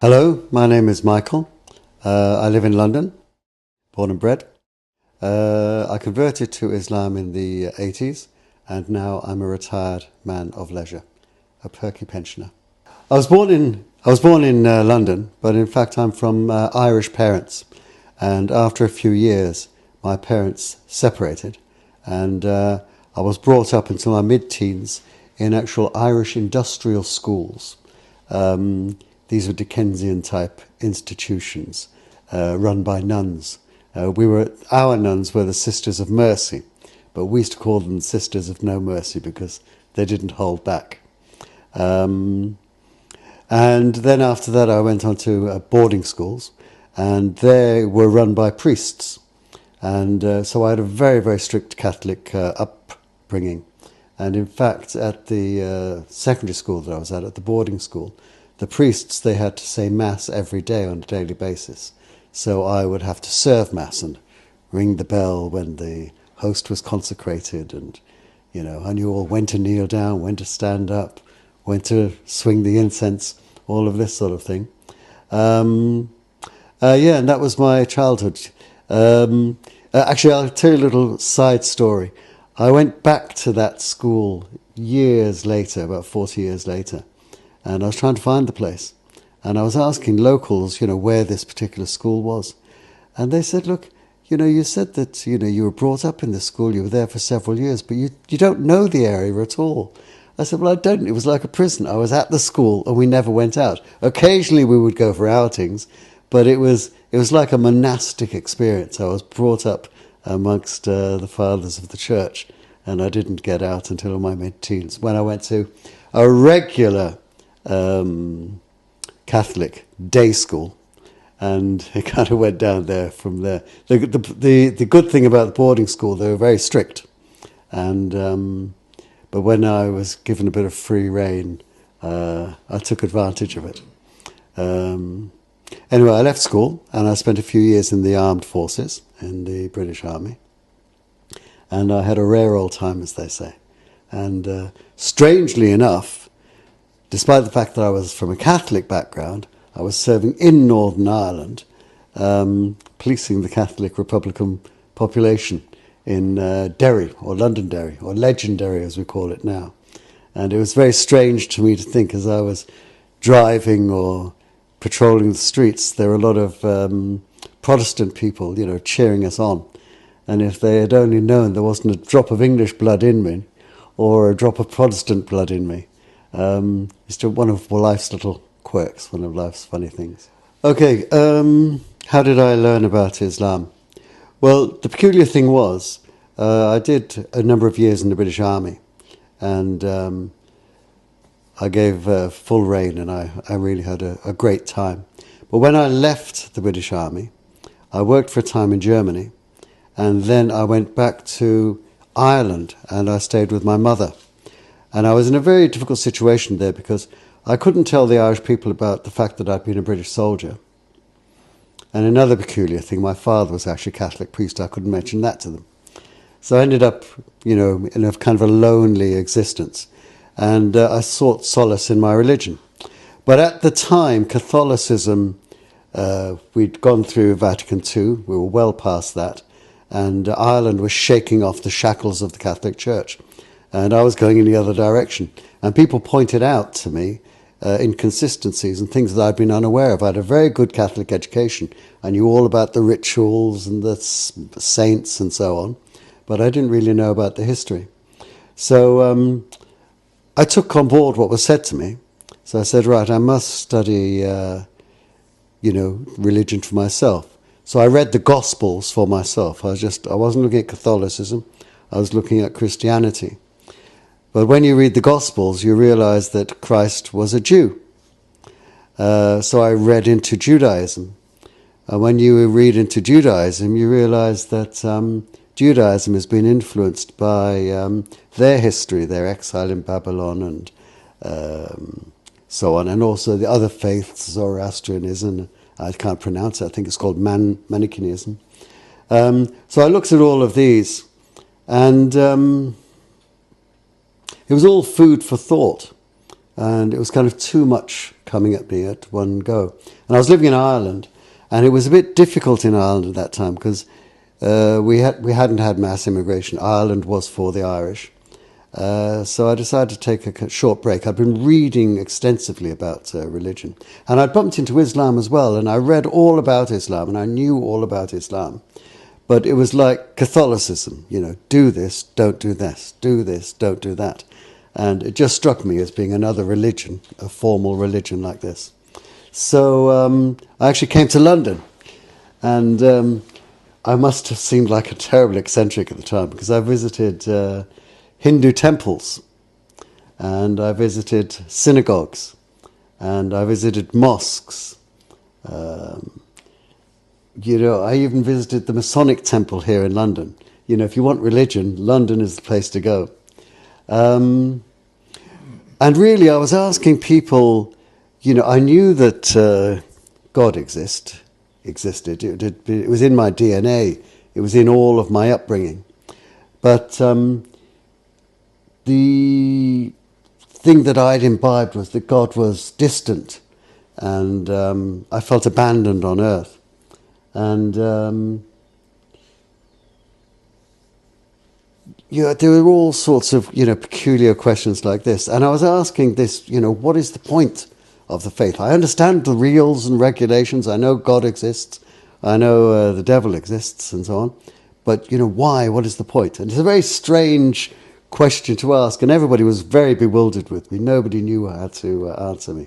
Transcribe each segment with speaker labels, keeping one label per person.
Speaker 1: Hello, my name is Michael. I live in London, born and bred. I converted to Islam in the 80s, and now I'm a retired man of leisure, a perky pensioner. I was born in London, but in fact I'm from Irish parents, and after a few years my parents separated, and I was brought up until my mid-teens in actual Irish industrial schools. These were Dickensian-type institutions run by nuns. Our nuns were the Sisters of Mercy, but we used to call them Sisters of No Mercy because they didn't hold back. And then after that I went on to boarding schools, and they were run by priests. And so I had a very, very strict Catholic upbringing. And in fact, at the secondary school that I was at the boarding school, the priests, they had to say Mass every day on a daily basis. So I would have to serve Mass and ring the bell when the host was consecrated, and, you know, I knew all when to kneel down, when to stand up, when to swing the incense, all of this sort of thing. Yeah, and that was my childhood. Actually, I'll tell you a little side story. I went back to that school years later, about 40 years later, and I was trying to find the place. And I was asking locals, you know, where this particular school was. And they said, look, you know, you said that, you know, you were brought up in this school, you were there for several years, but you don't know the area at all. I said, well, I don't. It was like a prison. I was at the school and we never went out. Occasionally we would go for outings, but it was like a monastic experience. I was brought up amongst the fathers of the church, and I didn't get out until my mid-teens, when I went to a regular Catholic day school, and it kind of went down there from there. The good thing about the boarding school, they were very strict, and but when I was given a bit of free rein, I took advantage of it. Anyway, I left school and I spent a few years in the armed forces, in the British Army, and I had a rare old time, as they say. And strangely enough, despite the fact that I was from a Catholic background, I was serving in Northern Ireland, policing the Catholic Republican population in Derry, or Londonderry, or Legendary as we call it now. And it was very strange to me to think, as I was driving or patrolling the streets, there were a lot of Protestant people, you know, cheering us on. And if they had only known there wasn't a drop of English blood in me, or a drop of Protestant blood in me, it's just one of life's little quirks, one of life's funny things. Okay, how did I learn about Islam? Well, the peculiar thing was, I did a number of years in the British Army, and I gave full rein, and I really had a great time. But when I left the British Army, I worked for a time in Germany, and then I went back to Ireland, and I stayed with my mother. And I was in a very difficult situation there because I couldn't tell the Irish people about the fact that I'd been a British soldier. And another peculiar thing, my father was actually a Catholic priest. I couldn't mention that to them. So I ended up, you know, in a kind of a lonely existence. And I sought solace in my religion. But at the time, Catholicism, we'd gone through Vatican II. We were well past that. And Ireland was shaking off the shackles of the Catholic Church. And I was going in the other direction. And people pointed out to me inconsistencies and things that I'd been unaware of. I had a very good Catholic education. I knew all about the rituals and the saints and so on. But I didn't really know about the history. So I took on board what was said to me. So I said, right, I must study, you know, religion for myself. So I read the Gospels for myself. I wasn't looking at Catholicism. I was looking at Christianity. But when you read the Gospels, you realize that Christ was a Jew. So I read into Judaism. And when you read into Judaism, you realize that Judaism has been influenced by their history, their exile in Babylon and so on, and also the other faiths, Zoroastrianism, I can't pronounce it, I think it's called Manichaeism. So I looked at all of these, and it was all food for thought, and it was kind of too much coming at me at one go. And I was living in Ireland, and it was a bit difficult in Ireland at that time because we hadn't had mass immigration. Ireland was for the Irish. So I decided to take a short break. I'd been reading extensively about religion. And I'd bumped into Islam as well, and I read all about Islam, and I knew all about Islam. But it was like Catholicism, do this, don't do this, do this, don't do that. And it just struck me as being another religion, a formal religion like this. So I actually came to London, and I must have seemed like a terrible eccentric at the time because I visited Hindu temples, and I visited synagogues, and I visited mosques. I even visited the Masonic temple here in London. If you want religion, London is the place to go. And really, I was asking people, I knew that God existed. It was in my DNA. It was in all of my upbringing. But the thing that I'd imbibed was that God was distant, and I felt abandoned on earth. And there were all sorts of peculiar questions like this, and I was asking this, what is the point of the faith? I understand the rules and regulations. I know God exists. I know the devil exists, and so on. But why? What is the point? And it's a very strange question to ask, and everybody was very bewildered with me. Nobody knew how to answer me.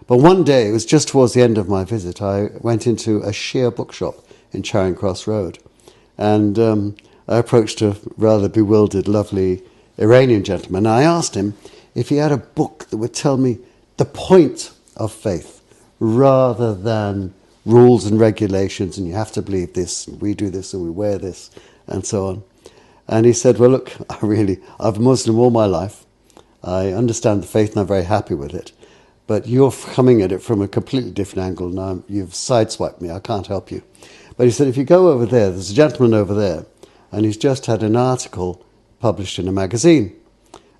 Speaker 1: But one day, it was just towards the end of my visit, I went into a Shia bookshop in Charing Cross Road, and I approached a rather bewildered, lovely Iranian gentleman. I asked him if he had a book that would tell me the point of faith, rather than rules and regulations, and you have to believe this, and we do this, and we wear this, and so on. And he said, well, look, I've been Muslim all my life. I understand the faith, and I'm very happy with it. But you're coming at it from a completely different angle. Now you've sideswiped me. I can't help you. But he said, if you go over there, there's a gentleman over there, and he's just had an article published in a magazine.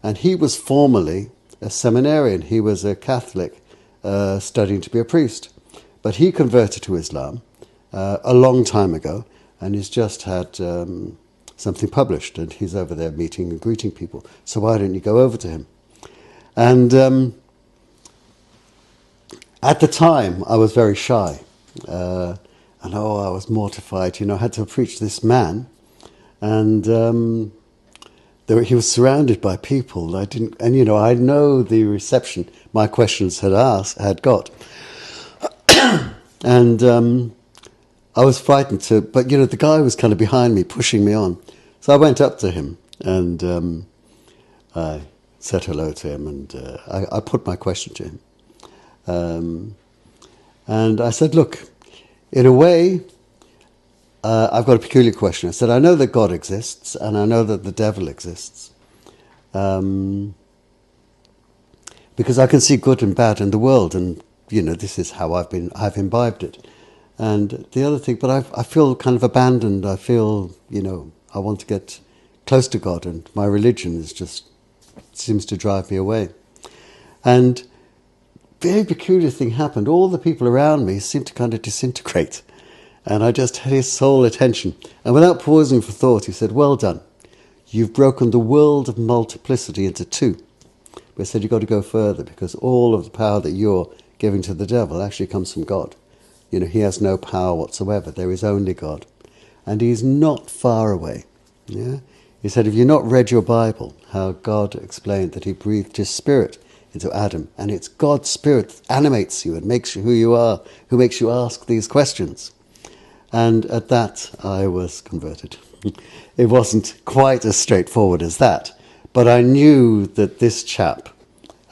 Speaker 1: And he was formerly a seminarian. He was a Catholic studying to be a priest. But he converted to Islam a long time ago, and he's just had something published, and he's over there meeting and greeting people. So why don't you go over to him? And at the time, I was very shy. I was mortified. I had to approach this man, and he was surrounded by people. I know the reception my questions had got, and I was frightened but the guy was kind of behind me, pushing me on. So I went up to him, and I said hello to him, and I put my question to him. And I said, look, in a way, I've got a peculiar question. I said, I know that God exists, and I know that the devil exists, because I can see good and bad in the world, and this is how I've imbibed it. And the other thing, but I feel kind of abandoned. I feel, I want to get close to God, and my religion seems to drive me away. And very peculiar thing happened. All the people around me seemed to kind of disintegrate, and I just had his sole attention. And without pausing for thought, he said, well done. You've broken the world of multiplicity into two. But I said, you've got to go further, because all of the power that you're giving to the devil actually comes from God. He has no power whatsoever. There is only God. And he's not far away. Yeah? He said, have you not read your Bible, how God explained that he breathed his spirit into Adam, and it's God's spirit that animates you and makes you who you are, who makes you ask these questions. And at that, I was converted. It wasn't quite as straightforward as that, but I knew that this chap,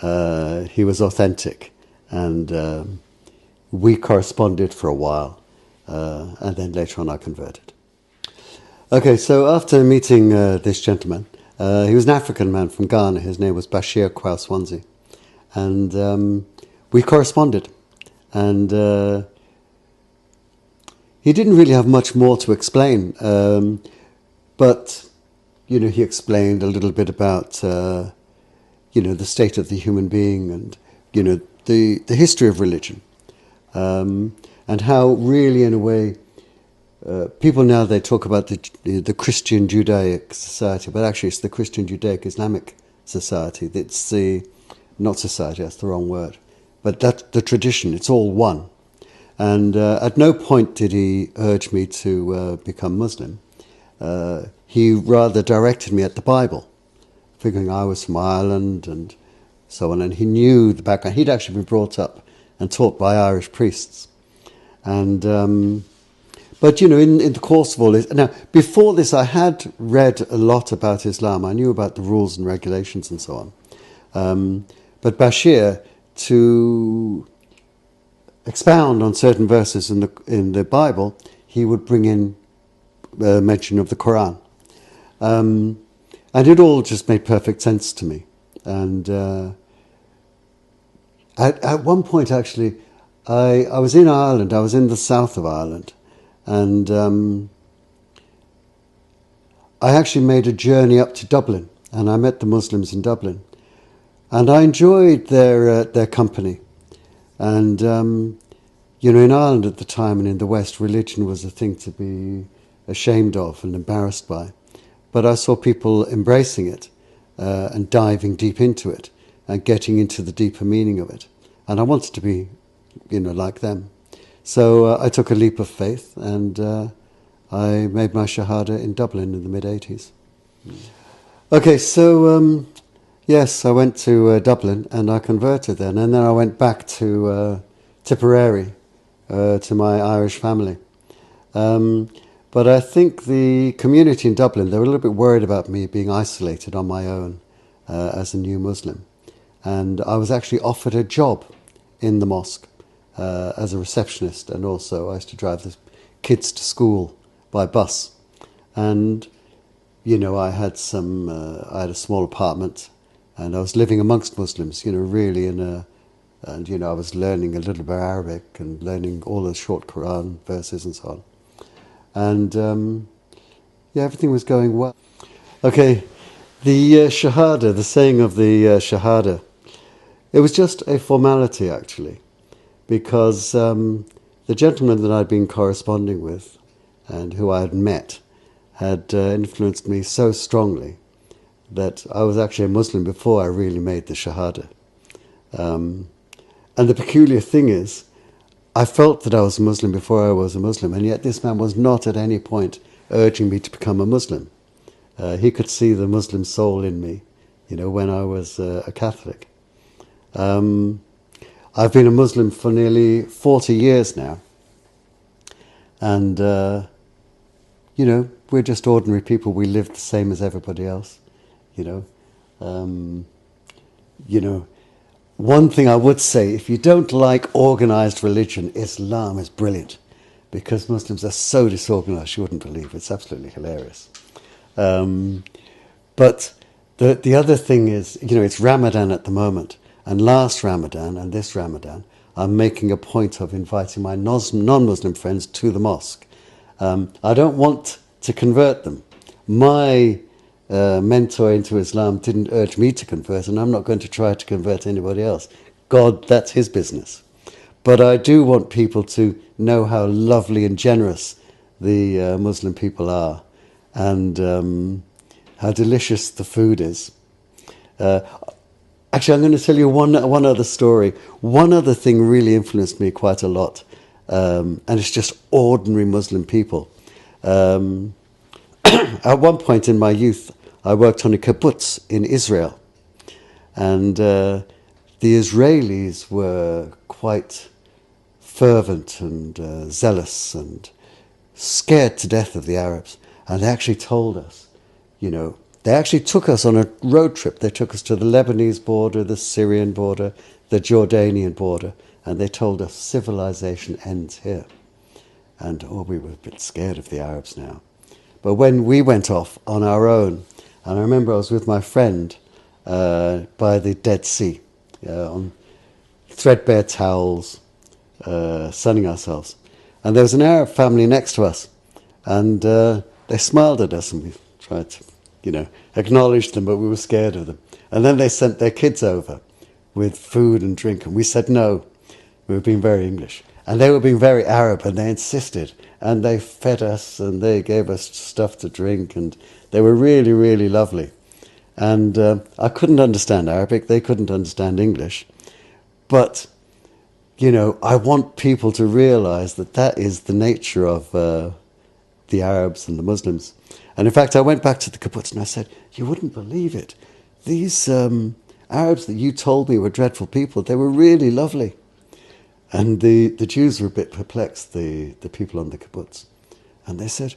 Speaker 1: he was authentic, and we corresponded for a while, and then later on I converted. Okay, so after meeting this gentleman, he was an African man from Ghana. His name was Bashir Kwaswanzi. And we corresponded, and he didn't really have much more to explain, but he explained a little bit about the state of the human being, and the history of religion, and how really, in a way, people now, they talk about the Christian Judaic society, but actually it's the Christian Judaic Islamic society. It's not society, that's the wrong word, but that's the tradition. It's all one. And at no point did he urge me to become Muslim. He rather directed me at the Bible, figuring I was from Ireland and so on. And he knew the background. He'd actually been brought up and taught by Irish priests. And but, you know, in the course of all this... Now, before this, I had read a lot about Islam. I knew about the rules and regulations and so on. But Bashir, to expound on certain verses in the Bible, he would bring in mention of the Quran. And it all just made perfect sense to me. And at one point, actually, I was in Ireland. I was in the south of Ireland. And I actually made a journey up to Dublin, and I met the Muslims in Dublin, and I enjoyed their company. And you know, in Ireland at the time and in the West, religion was a thing to be ashamed of and embarrassed by. But I saw people embracing it and diving deep into it and getting into the deeper meaning of it. And I wanted to be, you know, like them. So I took a leap of faith, and I made my Shahada in Dublin in the mid-80s. Okay, so yes, I went to Dublin and I converted then. And then I went back to Tipperary, to my Irish family. But I think the community in Dublin, they were a little bit worried about me being isolated on my own as a new Muslim. And I was actually offered a job in the mosque. As a receptionist, and also I used to drive the kids to school by bus. And, you know, I had a small apartment, and I was living amongst Muslims, you know, really and, you know, I was learning a little bit of Arabic and learning all the short Quran verses and so on. And, yeah, everything was going well. Okay, the Shahada, the saying of the Shahada, it was just a formality, actually. Because the gentleman that I'd been corresponding with and who I had met had influenced me so strongly that I was actually a Muslim before I really made the Shahada. And the peculiar thing is, I felt that I was a Muslim before I was a Muslim, and yet this man was not at any point urging me to become a Muslim. He could see the Muslim soul in me, you know, when I was a Catholic. I've been a Muslim for nearly 40 years now. And, you know, we're just ordinary people. We live the same as everybody else, you know. You know, one thing I would say, if you don't like organized religion, Islam is brilliant. Because Muslims are so disorganized, you wouldn't believe. It's absolutely hilarious. But the other thing is, you know, it's Ramadan at the moment. And last Ramadan and this Ramadan, I'm making a point of inviting my non-Muslim friends to the mosque. I don't want to convert them. My mentor into Islam didn't urge me to convert, and I'm not going to try to convert anybody else. God, that's his business. But I do want people to know how lovely and generous the Muslim people are, and how delicious the food is. Actually, I'm going to tell you one other story. One other thing really influenced me quite a lot, and it's just ordinary Muslim people. At one point in my youth, I worked on a kibbutz in Israel, and the Israelis were quite fervent and zealous and scared to death of the Arabs, and they actually told us, you know, they actually took us on a road trip. They took us to the Lebanese border, the Syrian border, the Jordanian border, and they told us civilization ends here. And, oh, we were a bit scared of the Arabs now. But when we went off on our own, and I remember I was with my friend by the Dead Sea, on threadbare towels, sunning ourselves. And there was an Arab family next to us, and they smiled at us, and we tried to, you know, acknowledge them, but we were scared of them. And then they sent their kids over, with food and drink, and we said no. We were being very English, and they were being very Arab, and they insisted, and they fed us, and they gave us stuff to drink, and they were really, really lovely. And I couldn't understand Arabic, they couldn't understand English, but you know, I want people to realize that that is the nature of the Arabs and the Muslims. And in fact, I went back to the kibbutz and I said, you wouldn't believe it. These Arabs that you told me were dreadful people, they were really lovely. And the Jews were a bit perplexed, the people on the kibbutz. And they said,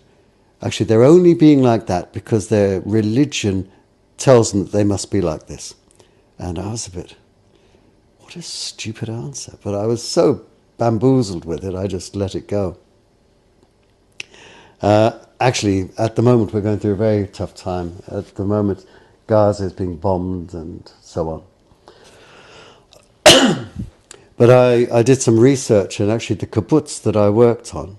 Speaker 1: actually, they're only being like that because their religion tells them that they must be like this. And I was a bit, what a stupid answer. But I was so bamboozled with it, I just let it go. Actually, at the moment, we're going through a very tough time. At the moment, Gaza is being bombed and so on. But I did some research, and actually the kibbutz that I worked on,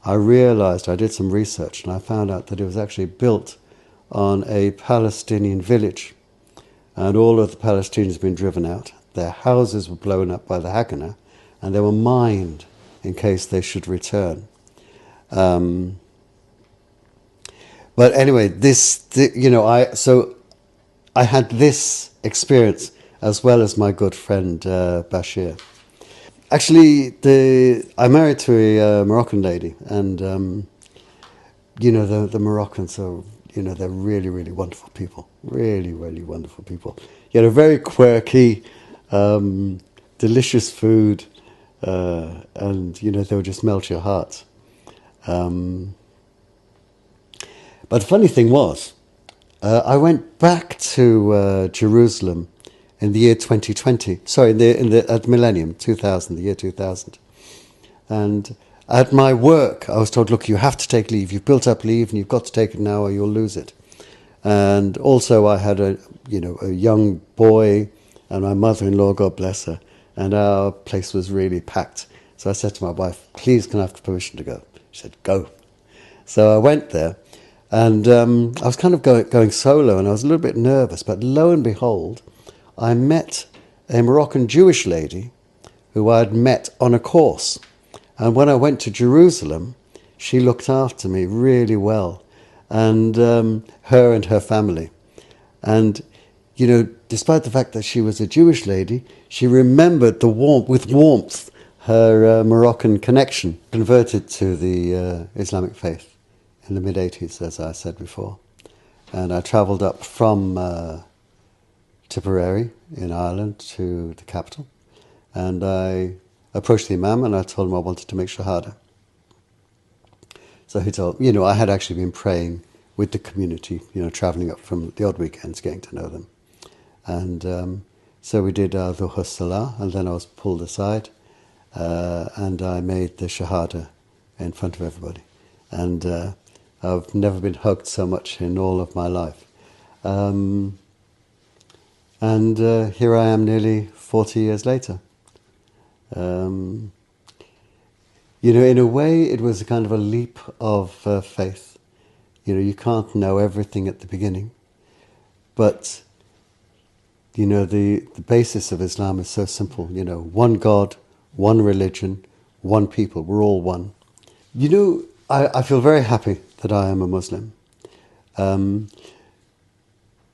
Speaker 1: I realized, I did some research, and I found out that it was actually built on a Palestinian village. And all of the Palestinians had been driven out. Their houses were blown up by the Hagana, and they were mined in case they should return. But anyway, I had this experience as well as my good friend Bashir. Actually, I'm married to a Moroccan lady, and the Moroccans are, they're really, really wonderful people. Really, really wonderful people. A very quirky, delicious food, and they'll just melt your heart. But the funny thing was, I went back to Jerusalem in the year 2020. Sorry, at millennium 2000, the year 2000, and at my work, I was told, "Look, you have to take leave. You've built up leave, and you've got to take it now, or you'll lose it." And also, I had a young boy, and my mother-in-law, God bless her, and our place was really packed. So I said to my wife, "Please, can I have permission to go?" She said, "Go." So I went there. And I was kind of going solo, and I was a little bit nervous. But lo and behold, I met a Moroccan Jewish lady who I had met on a course. And when I went to Jerusalem, she looked after me really well, and her and her family. And, despite the fact that she was a Jewish lady, she remembered with warmth her Moroccan connection, converted to the Islamic faith in the mid-80s, as I said before. And I travelled up from Tipperary in Ireland to the capital. And I approached the Imam and I told him I wanted to make Shahada. So he told me, I had actually been praying with the community, travelling up from the odd weekends, getting to know them. And so we did Dhuhr Salah, and then I was pulled aside and I made the Shahada in front of everybody. And I've never been hugged so much in all of my life. And here I am nearly 40 years later. In a way, it was a kind of a leap of faith. You can't know everything at the beginning. But, the basis of Islam is so simple. One God, one religion, one people. We're all one. I feel very happy that I am a Muslim.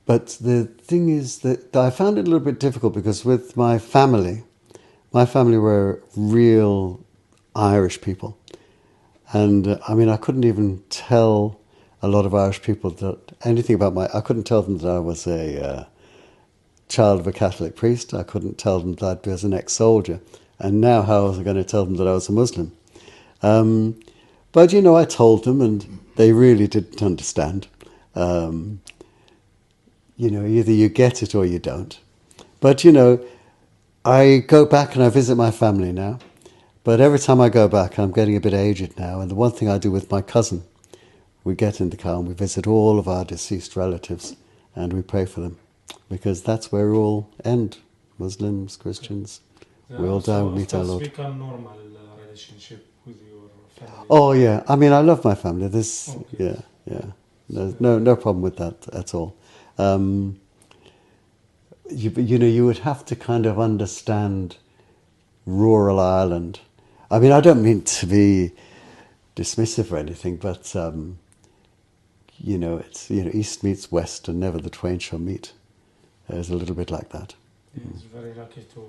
Speaker 1: But the thing is that I found it a little bit difficult because with my family were real Irish people. And I couldn't even tell a lot of Irish people that anything about I couldn't tell them that I was a child of a Catholic priest. I couldn't tell them that I was an ex-soldier. And now how was I going to tell them that I was a Muslim? But, I told them, and they really didn't understand. Either you get it or you don't. But, I go back and I visit my family now. But every time I go back, I'm getting a bit aged now. And the one thing I do with my cousin, we get in the car and we visit all of our deceased relatives and we pray for them. Because that's where we all end. Muslims, Christians, we all die, we meet our Lord.
Speaker 2: Become normal relationship with your family.
Speaker 1: Oh yeah, I love my family. Yeah. There's no problem with that at all. you would have to kind of understand rural Ireland. I mean, I don't mean to be dismissive or anything, but it's east meets west, and never the twain shall meet. It's a little bit like that.
Speaker 2: It's very lucky to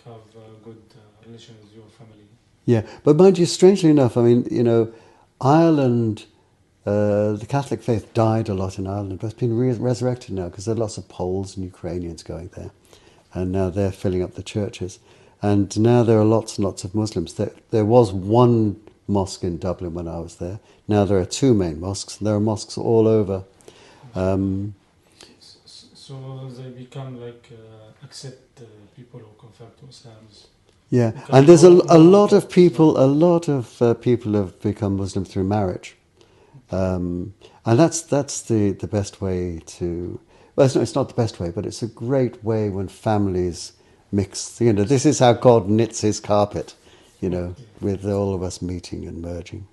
Speaker 2: have a good relation with your family.
Speaker 1: Yeah, but mind you, strangely enough, I mean, Ireland, the Catholic faith died a lot in Ireland, but it's been resurrected now because there are lots of Poles and Ukrainians going there, and now they're filling up the churches. And now there are lots and lots of Muslims. There was one mosque in Dublin when I was there. Now there are two main mosques, and there are mosques all over.
Speaker 2: So they become accept people who convert to Islam.
Speaker 1: Yeah, and there's a lot of people. A lot of people have become Muslim through marriage, and that's the best way to. Well, it's not the best way, but it's a great way when families mix. This is how God knits His carpet. With all of us meeting and merging.